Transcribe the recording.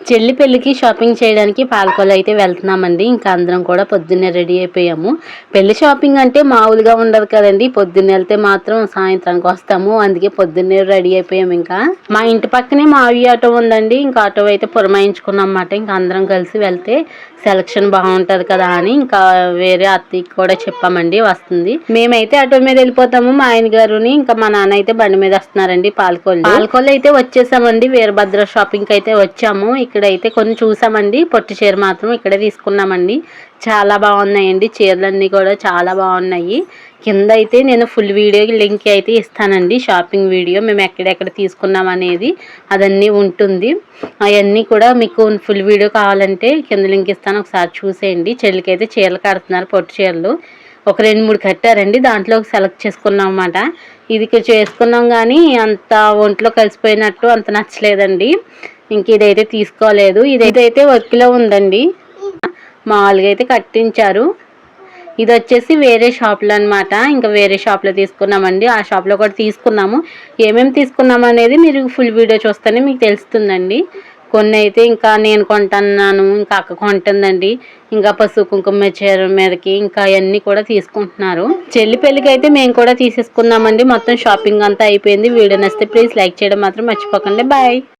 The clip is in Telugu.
చెల్లి పెళ్ళికి షాపింగ్ చేయడానికి పాలకొల్లు అయితే వెళ్తున్నామండి. ఇంకా అందరం కూడా పొద్దున్నే రెడీ అయిపోయాము. పెళ్లి షాపింగ్ అంటే మామూలుగా ఉండదు కదండి. పొద్దున్న వెళ్తే మాత్రం సాయంత్రానికి వస్తాము. అందుకే పొద్దున్నే రెడీ అయిపోయాము. ఇంకా మా ఇంటి పక్కనే మావి ఆటో ఉందండి. ఇంకా ఆటో అయితే పురమాయించుకున్నాం అన్నమాట. ఇంకా అందరం కలిసి వెళ్తే సెలక్షన్ బాగుంటది కదా అని ఇంకా వేరే అత్తయ్యకి కూడా చెప్పామండి, వస్తుంది. మేమైతే ఆటో మీద వెళ్ళిపోతాము, మా ఆయన గారుని. ఇంకా మా నాన్న అయితే బండి మీద వస్తున్నారండి. పాలకొల్లు అయితే వచ్చేసామండి. వీరభద్ర షాపింగ్ కి అయితే వచ్చాము. ఇక్కడైతే కొన్ని చూసామండి. పొట్టి చీర మాత్రం ఇక్కడే తీసుకున్నామండి. చాలా బాగున్నాయండి చీరలన్నీ కూడా చాలా బాగున్నాయి. కింద అయితే నేను ఫుల్ వీడియో లింక్ అయితే ఇస్తానండి. షాపింగ్ వీడియో మేము ఎక్కడెక్కడ తీసుకున్నాం అనేది అదన్నీ ఉంటుంది. అవన్నీ కూడా మీకు ఫుల్ వీడియో కావాలంటే కింద లింక్ ఇస్తాను, ఒకసారి చూసేయండి. చెల్లికి అయితే చీరలు కడుతున్నారు, పొట్టి చీరలు ఒక 2-3 కట్టారండి. దాంట్లో సెలెక్ట్ చేసుకున్నాం అన్నమాట. ఇది చేసుకున్నాం కానీ అంత ఒంట్లో కలిసిపోయినట్టు అంత నచ్చలేదండి. ఇంక ఇదైతే తీసుకోలేదు. ఇదైతే వర్క్లో ఉందండి, మామూలుగా అయితే కట్టించారు. ఇది వచ్చేసి వేరే షాప్లో అనమాట. ఇంకా వేరే షాప్లో తీసుకున్నామండి. ఆ షాప్లో కూడా తీసుకున్నాము. ఏమేమి తీసుకున్నాము అనేది మీరు ఫుల్ వీడియో చూస్తేనే మీకు తెలుస్తుందండి. కొన్ని అయితే ఇంకా నేను కొంటున్నాను, ఇంకా అక్క కొంటుందండి. ఇంకా పసుపు కుంకుమ చీర మీదకి ఇంకా అవన్నీ కూడా తీసుకుంటున్నారు. చెల్లి పెళ్ళికి అయితే మేము కూడా తీసేసుకున్నామండి. మొత్తం షాపింగ్ అంతా అయిపోయింది. వీడియో నచ్చితే ప్లీజ్ లైక్ చేయడం మాత్రం మర్చిపోకండి. బాయ్.